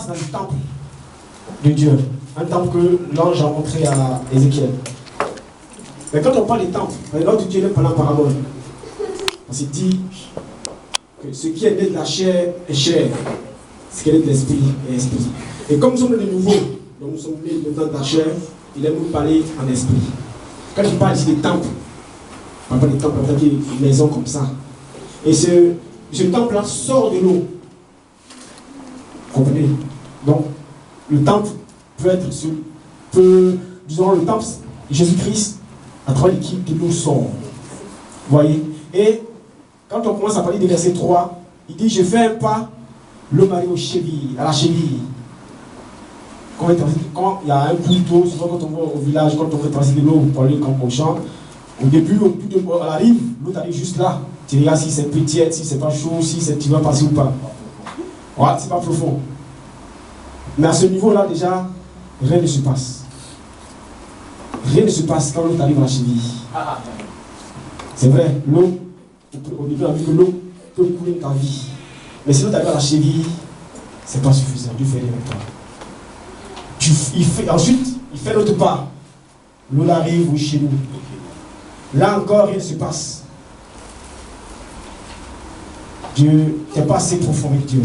passe dans le temple de Dieu. Un temple que l'ange a montré à Ézéchiel. Mais quand on parle des temples, l'ordre de Dieu n'est pas la parabole. Parce qu'il dit que ce qui est né de la chair est chair. Ce qui est né de l'esprit est esprit. Et comme nous sommes de nouveau, donc nous sommes nés dans la chair, il aime nous parler en esprit. Quand il parle ici des temples, on ne parle pas des temples, on parle des maisons comme ça. Et ce temple-là sort de l'eau. Vous comprenez? Donc, le temple peut être, disons, le temple, Jésus-Christ, à travers l'équipe de l'eau sort. Vous voyez? Et quand on commence à parler du verset 3, il dit, je fais un pas, l'eau m'arrive à la cheville. Quand il y a un puits d'eau, souvent quand on va au village, quand on veut traverser de l'eau pour aller comme au champ, au début, à la rive, l'eau t'arrive juste là. Tu regardes si c'est un peu tiède, si c'est pas chaud, si tu vas passer ou pas. Voilà, c'est pas profond. Mais à ce niveau-là, déjà, rien ne se passe. Rien ne se passe quand l'eau t'arrive à la cheville. C'est vrai, l'eau, au début, on a vu que l'eau peut couler ta vie. Mais si l'eau t'arrive à la cheville, c'est pas suffisant. Dieu fait rien avec toi. Ensuite, il fait l'autre pas. L'eau arrive chez nous. Là encore, rien ne se passe. Dieu, tu n'es pas assez profond avec Dieu.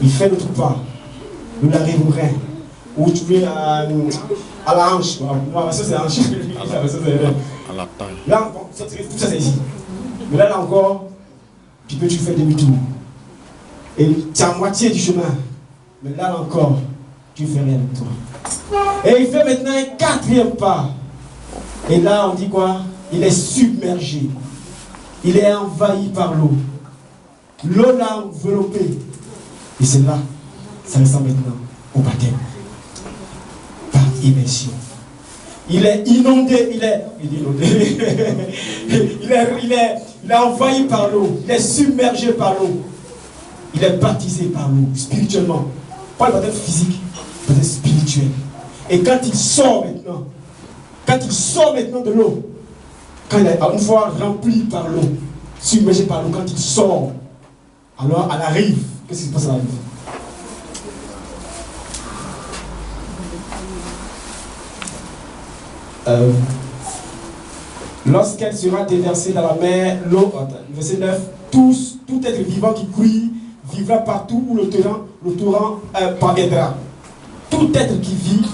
Il fait l'autre pas. L'eau arrive au rein. Ou tu es à la hanche. Ça c'est la hanche. À la taille. Là, bon, tout ça c'est ici. Mais là encore, tu peux faire demi-tour. Et tu es à moitié du chemin. Mais là encore, tu ne fais rien de toi. Et il fait maintenant un quatrième pas. Et là, on dit quoi? Il est submergé. Il est envahi par l'eau. L'eau l'a enveloppé. Et c'est là, ça ressemble maintenant au baptême. Par immersion. Il est inondé. Il est envahi par l'eau. Il est submergé par l'eau. Il est baptisé par l'eau, spirituellement. Pas le baptême physique, le baptême spirituel. Et quand il sort maintenant de l'eau, quand il est une fois rempli par l'eau, submergé par l'eau, quand il sort, alors à la rive, qu'est-ce qui se passe à la rive? Lorsqu'elle sera déversée dans la mer, l'eau, verset 9, tout être vivant qui crie vivra partout où le torrent parviendra. Tout être qui vit,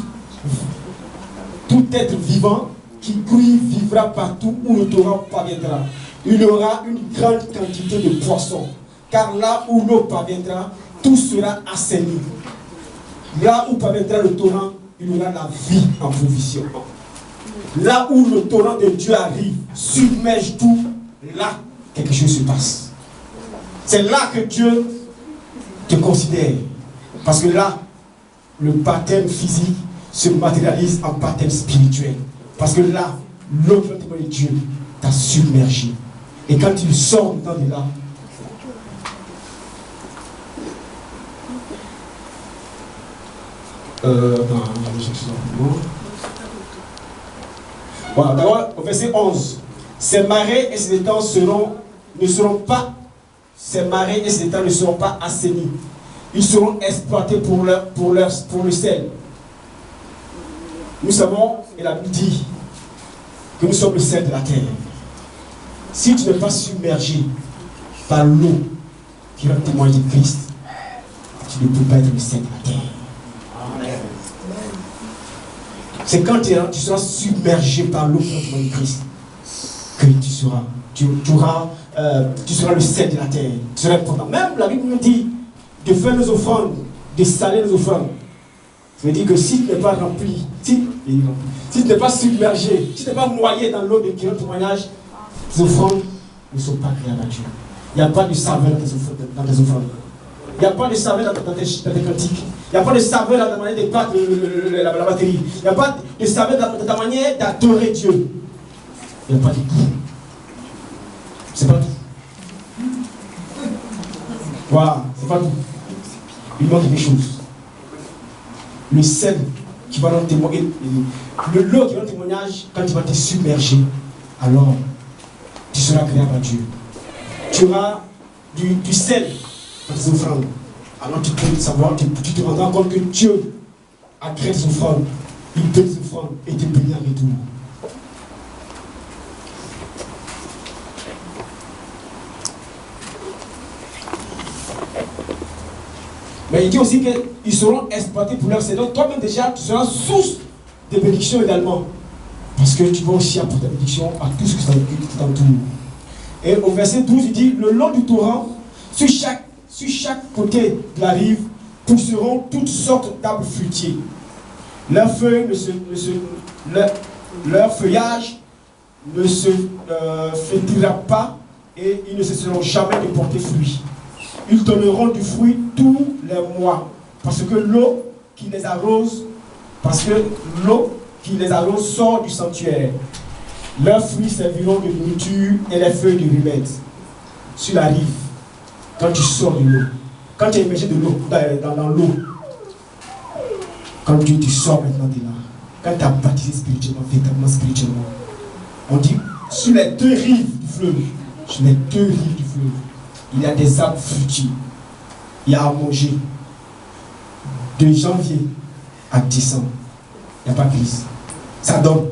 tout être vivant qui crie vivra partout où le torrent parviendra. Il y aura une grande quantité de poissons, car là où l'eau parviendra, tout sera assaini. Là où parviendra le torrent, il y aura la vie en provision. Là où le torrent de Dieu arrive, submerge tout, là, quelque chose se passe. C'est là que Dieu te considère. Parce que là, le baptême physique se matérialise en baptême spirituel. Parce que là, l'autre de Dieu t'a submergé. Et quand il sort dedans de là, voilà, d'abord, au verset 11. Ces marais et ces étangs ne seront pas assainis. Ils seront exploités pour le sel. Nous savons, et la Bible dit, que nous sommes le sel de la terre. Si tu n'es pas submergé par l'eau qui va témoigner de Christ, tu ne peux pas être le sel de la terre. C'est quand tu seras submergé par l'eau qui va témoigner de Christ que tu seras le sel de la terre. Tu seras important. Même la Bible nous dit de faire nos offrandes, de saler nos offrandes. Ça veut dire que si tu n'es pas rempli, si tu n'es pas submergé, si tu n'es pas noyé dans l'eau de témoignage, tes offrandes ne sont pas agréables à Dieu. Il n'y a pas de saveur dans tes offrandes. Il n'y a pas de saveur dans tes cantiques. Il n'y a pas de saveur dans ta manière de battre la batterie. Il n'y a pas de saveur dans ta manière d'adorer Dieu. Il n'y a pas de goût. C'est pas tout. Voilà, c'est pas tout. Il manque quelque chose. Le sel qui va dans témoigner, l'eau qui va dans témoignage, quand tu vas te submerger, alors tu seras agréable à Dieu. Tu auras du sel dans tes offrandes. alors tu peux savoir, tu te rendras compte que Dieu a créé des offrandes, il donne des offrandes et te bénit en retour. Mais il dit aussi qu'ils seront exploités pour leur Seigneur. Toi-même déjà, tu seras source de bénédiction également. Parce que tu vas aussi apporter bénédiction à tout ce qui t'entoure. Et au verset 12, il dit, le long du torrent, sur chaque côté de la rive, pousseront toutes sortes d'arbres fruitiers. Leurs feuilles leur feuillage ne se flétrira pas et ils ne cesseront jamais de porter fruit. Ils donneront du fruit tous les mois. Parce que l'eau qui les arrose sort du sanctuaire. Leurs fruits serviront de nourriture et les feuilles de remède. Sur la rive, quand tu sors de l'eau, quand tu es immergé de l'eau, dans l'eau, quand tu sors maintenant de là, quand tu as baptisé spirituellement, véritablement spirituellement, on dit sur les deux rives du fleuve, il y a des arbres fruitiers. Il y a à manger. De janvier à décembre, il n'y a pas de crise. Ça donne.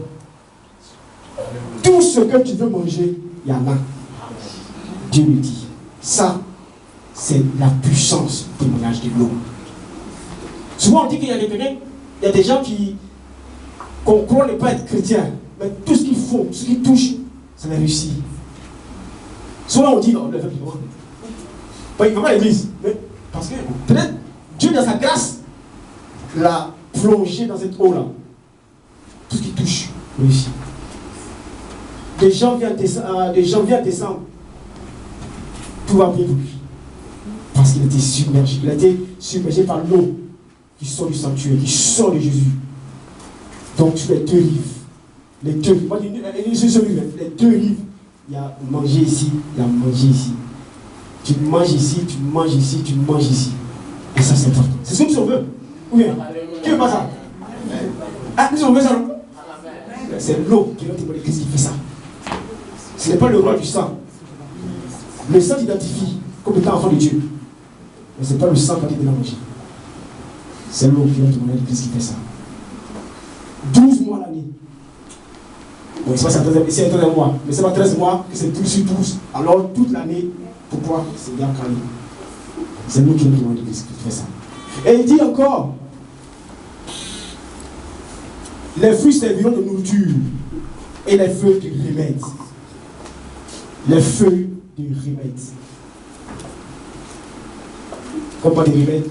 Tout ce que tu veux manger, il y en a. Dieu me dit. Ça, c'est la puissance du témoignage de l'eau. Souvent on dit qu'il y a des gens qui croient ne pas être chrétiens, mais tout ce qu'ils font, ce qu'ils touchent, ça les réussit. Souvent on dit, non, le fait il ne va pas à l'église. Parce que peut-être Dieu, dans sa grâce, l'a plongé dans cette eau-là. Tout ce qui touche, réussit. De janvier à décembre, tout va bien pour lui. Parce qu'il était submergé. Il a été submergé par l'eau qui sort du sanctuaire, qui sort de Jésus. Donc sur les deux rives, les deux rives, il y a manger ici, il y a manger ici. Tu manges ici, tu manges ici, tu manges ici. Et ça c'est important. C'est ce que nous veut. Oui. Qui veut pas ça? Ah, nous on veut ça, non? C'est l'eau qui est notre témoin de Christ qui fait ça. Ce n'est pas le roi du sang. Le sang t'identifie comme étant enfant de Dieu. Mais ce n'est pas le sang qui est de la manger. C'est l'eau qui est notre témoin de Christ qui fait ça. 12 mois l'année. Bon, c'est un 13 mois. Mais c'est pas 13 mois que c'est 12 sur 12. Alors toute l'année, pourquoi c'est bien calé? C'est nous qui nous témoin de Christ qui fait ça. Et il dit encore, les fruits serviront de nourriture et les feuilles de remède. Les feuilles de remède. Comme pas des remèdes,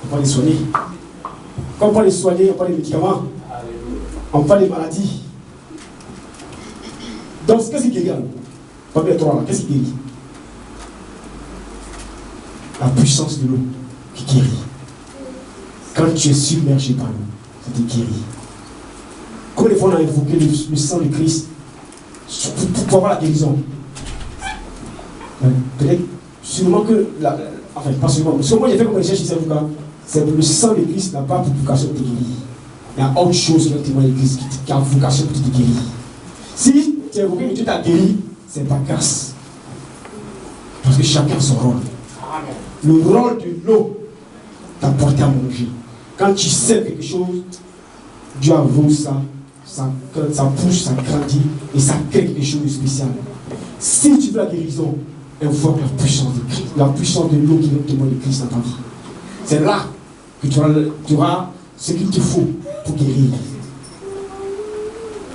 on ne peut pas les soigner. Comme on ne peut pas les soigner, on ne peut pas les médicaments. On ne peut pas les maladies. Donc, qu'est-ce qui guérit? Parmi les trois là, qu'est-ce qui guérit? La puissance de l'eau qui guérit. Quand tu es submergé par l'eau, ça te guérit. Combien de fois on a invoqué le sang de Christ pour avoir la guérison? Peut-être, sûrement que, enfin, pas sûrement, sûrement j'ai fait comme recherche ici, c'est le sang de Christ n'a pas pour vocation de te guérir. Il y a autre chose qui est le témoin de Christ qui a vocation pour te guérir. Si tu es invoqué que Dieu t'a guéri, c'est pas grâce. Parce que chacun a son rôle. Le rôle de l'eau t'a porté à manger. Quand tu sais quelque chose, Dieu avance ça pousse, ça grandit et ça crée quelque chose de spécial. Si tu veux la guérison, invoque la puissance de Christ, la puissance de l'eau qui est le témoin de Christ dans ta vie. C'est là que tu auras ce qu'il te faut pour guérir.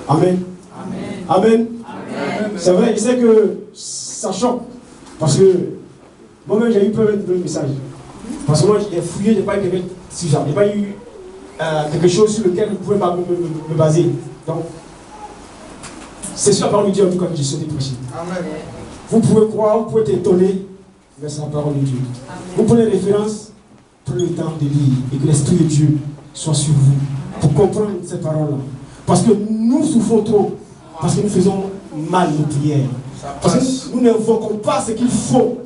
Amen. Amen. Amen. Amen. C'est vrai, je sais que ça choque. Parce que moi-même j'ai eu peur de donner le message. Parce que moi j'ai fouillé, je n'ai pas eu quelque chose sur lequel vous pouvez me baser. Donc, c'est sur la parole de Dieu en tout cas que j'ai souhaité prêcher. Amen. Vous pouvez croire, vous pouvez t'étonner, mais c'est la parole de Dieu. Amen. Vous prenez référence, prenez le temps de lire et que l'Esprit de Dieu soit sur vous pour comprendre cette parole-là. Parce que nous souffrons trop, parce que nous faisons mal nos prières. Parce que nous n'invoquons pas ce qu'il faut,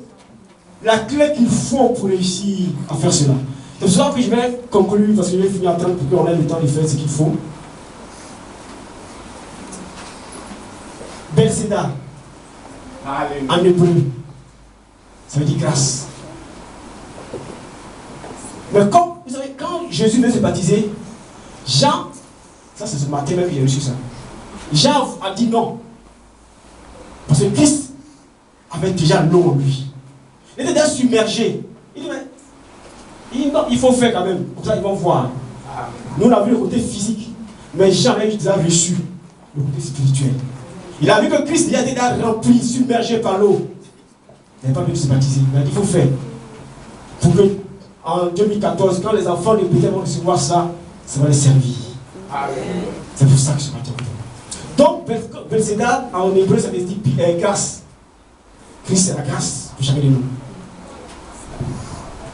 la clé qu'il faut pour réussir à faire cela. C'est pour ça que je vais conclure, parce que je vais finir à 30 pour qu'on ait le temps de faire ce qu'il faut. Bethesda, en hébreu, ça veut dire grâce. Mais comme, vous savez, quand Jésus veut se baptiser, Jean, ça c'est ce matin même que j'ai reçu ça. Jean a dit non. Parce que Christ avait déjà l'eau en lui. Il était déjà submergé. Il dit, mais non, il faut faire quand même. Comme ça, ils vont voir. Nous, on a vu le côté physique. Mais Jean a déjà reçu le côté spirituel. Il a vu que Christ a été déjà rempli, submergé par l'eau. Il n'avait pas pu se baptiser. Il a dit, il faut faire. Pour que, en 2014, quand les enfants de Bethel vont recevoir ça, ça va les servir. C'est pour ça que je suis parti. Donc, Belcédar, en hébreu, ça veut dire grâce. Christ, c'est la grâce pour chacun de nous.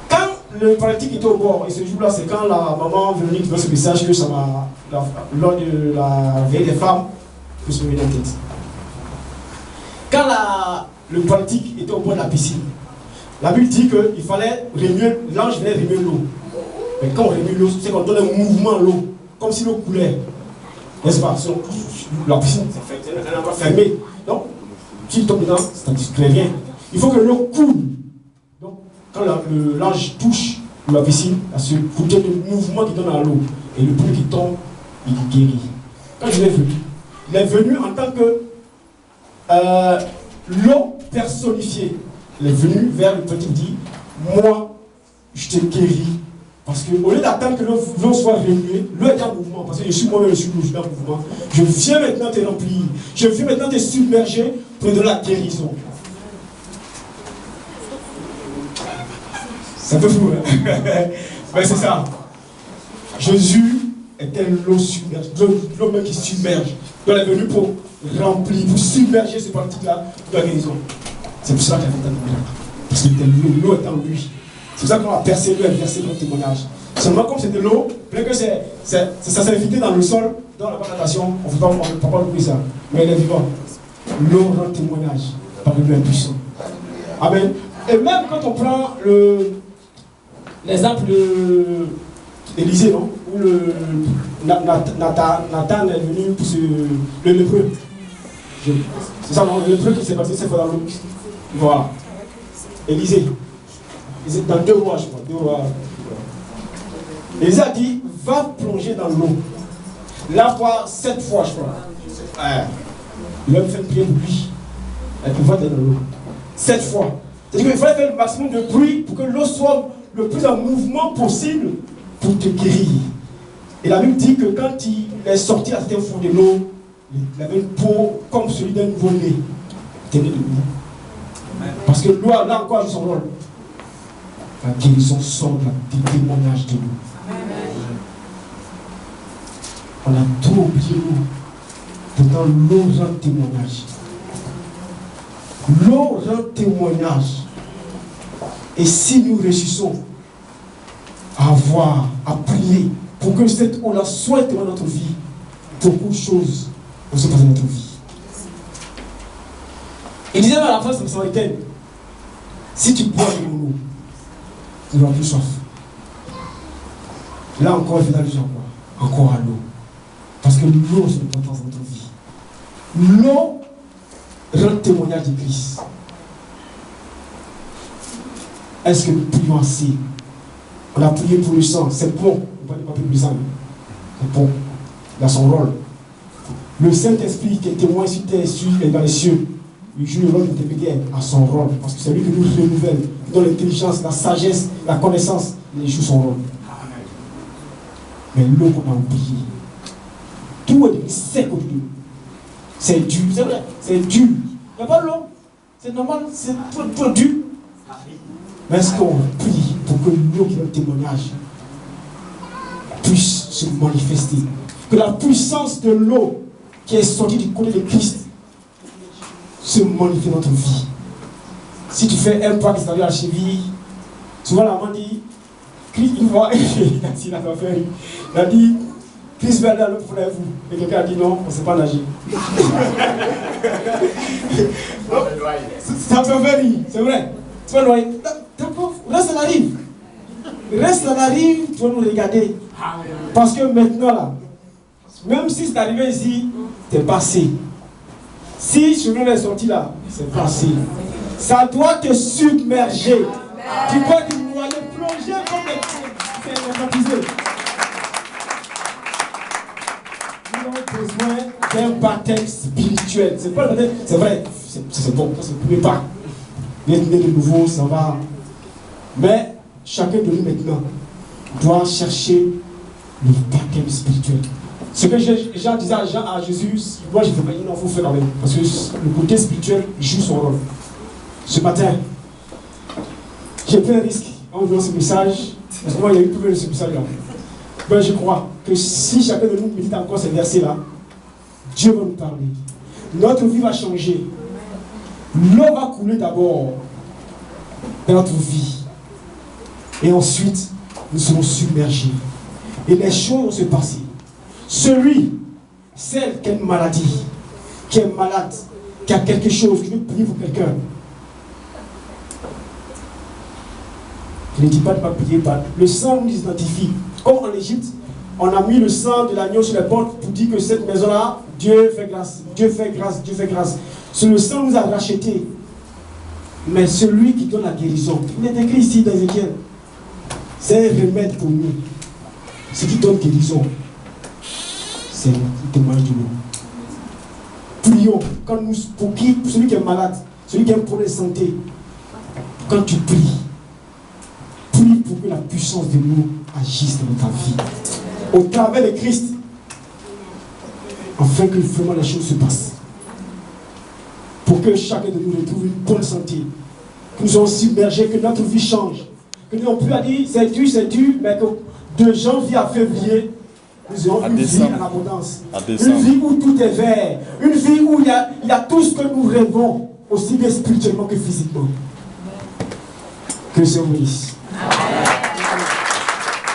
Quand le paralytique était au bord, et ce jour-là, c'est quand la maman Véronique donne ce message que ça va, lors de la veille des femmes, que se met dans la tête. Quand le paralytique était au bord de la piscine, la Bible dit qu'il fallait remuer, l'ange venait remuer l'eau. Mais quand on remue l'eau, c'est qu'on donne un mouvement à l'eau, comme si l'eau coulait. N'est-ce pas? La piscine, c'est un endroit fermé. Donc, si tu tombes dedans, ça ne distrairait rien. Il faut que l'eau coule. Donc, quand l'ange touche la piscine, il y a ce côté de mouvement qui donne à l'eau. Et le bruit qui tombe, il guérit. Quand je l'ai vu, il est venu en tant que l'eau personnifiée. Il est venu vers le petit dit, moi, je te guéris. Parce qu'au lieu d'attendre que l'eau soit remuée, l'eau est en mouvement. Parce que je suis moi-même, je suis en mouvement. Je viens maintenant te remplir. Je viens maintenant te submerger pour te donner la guérison. C'est un peu fou, hein? Mais c'est ça. Jésus était l'eau submergée, l'eau même qui submerge. Donc il est venu pour remplir, pour submerger ce parti-là de la guérison. C'est pour ça qu'il a fait un miracle. Parce que l'eau est en lui. C'est pour ça qu'on a percé l'eau et versé notre témoignage. Seulement comme c'est de l'eau, bien que ça s'est évité dans le sol, dans la plantation, on ne peut pas oublier ça. Mais elle est vivante. L'eau rend témoignage par le Dieu puissant. Amen. Et même quand on prend l'exemple d'Élisée, non? Où Nathan est venu pour le lépreux. C'est ça, non? Le lépreux qui s'est passé, c'est dans l'eau. Voilà. Élisée. Dans 2 rois, je crois. 2 rois. Élisée a dit, va plonger dans l'eau. La fois, 7 fois, je crois. Il a fait une prière pour lui. Elle peut voir dans l'eau. 7 fois. C'est-à-dire qu'il fallait faire le maximum de bruit pour que l'eau soit le plus en mouvement possible pour te guérir. Et la Bible dit que quand il est sorti à cet fond de l'eau, il avait une peau comme celui d'un nouveau-né. Il était debout. Parce que l'eau, là encore, joue son rôle. La guérison sort du témoignage de l'eau. On a trop oublié l'eau. Pourtant, l'eau rend témoignage. L'eau rend témoignage. Et si nous réussissons à voir, à prier, pour que cette eau-là soit dans notre vie, beaucoup de choses vont se passer dans notre vie. Il disait à la fin, ça va éteindre. Si tu bois de l'eau, tu n'auras plus soif. Là encore, il fait allusion encore à l'eau. Parce que l'eau, c'est l'importance dans notre vie. L'eau rend témoignage de Christ. Est-ce que nous prions assez? On a prié pour le sang, c'est bon. On ne va pas prier pour le sang. C'est bon. Il a son rôle. Le Saint-Esprit qui est témoin dans les cieux, il joue le rôle d'intermédiaire à son rôle. Parce que c'est lui qui nous renouvelle, qui donne l'intelligence, la sagesse, la connaissance. Il joue son rôle. Mais l'eau qu'on a oublié, tout est devenu sec au milieu. C'est dur, c'est vrai, c'est dur. Il n'y a pas de l'eau. C'est normal, c'est trop dur. Mais est-ce qu'on prie pour que l'eau qui est le témoignage puisse se manifester? Que la puissance de l'eau qui est sortie du côté de Christ se manifeste dans notre vie. Si tu fais un pas qui s'arrive à la cheville, souvent la maman dit, Christ, il va, il a dit, Christ va aller à l'eau pour vous. Et quelqu'un a dit non, on ne sait pas nager. Ça peut faire rire, c'est vrai. Tu vas noyer. D'accord, reste à la rive. Reste à la rive, tu vas nous regarder. Parce que maintenant, là, même si c'est arrivé ici, c'est passé. Si je est sorti là, c'est passé. Ça doit te submerger. Tu dois te noyer, plonger comme des baptisés. Nous avons besoin d'un baptême spirituel. C'est pas le baptême, c'est vrai, c'est bon, ça c'est le premier pas. Né de nouveau, ça va. Mais chacun de nous maintenant doit chercher le baptême spirituel. Ce que Jean disait à Jésus, moi je ne fais pas, il faut faire avec. Parce que le côté spirituel joue son rôle. Ce matin, j'ai pris un risque en ouvrant ce message. Parce que moi, il y a eu tout ce message-là. Ben, je crois que si chacun de nous médite encore ces versets-là, Dieu va nous parler. Notre vie va changer. L'eau va couler d'abord dans notre vie. Et ensuite, nous serons submergés. Et les choses vont se passer. Celle qui a une maladie, qui est malade, qui a quelque chose, qui veut prier pour quelqu'un. Je ne dis pas de ne pas prier, le sang nous identifie. Comme en Égypte, on a mis le sang de l'agneau sur les portes pour dire que cette maison-là, Dieu fait grâce, Dieu fait grâce, Dieu fait grâce. C'est le sang nous a rachetés. Mais celui qui donne la guérison, il est écrit ici dans Ézéchiel, c'est un remède pour nous. Ce qui donne guérison, c'est le témoignage de nous. Prions, pour celui qui est malade, celui qui a un problème de santé, quand tu prie pour que la puissance de nous agisse dans ta vie. Au travers de Christ, afin que vraiment les choses se passent. Pour que chacun de nous retrouve une bonne santé. Que nous soyons submergés, que notre vie change. Que nous n'ayons plus à dire c'est dur, mais que de janvier à février, nous ayons une vie en abondance. Une vie où tout est vert. Une vie où il y a tout ce que nous rêvons, aussi bien spirituellement que physiquement. Que le Seigneur vous bénisse.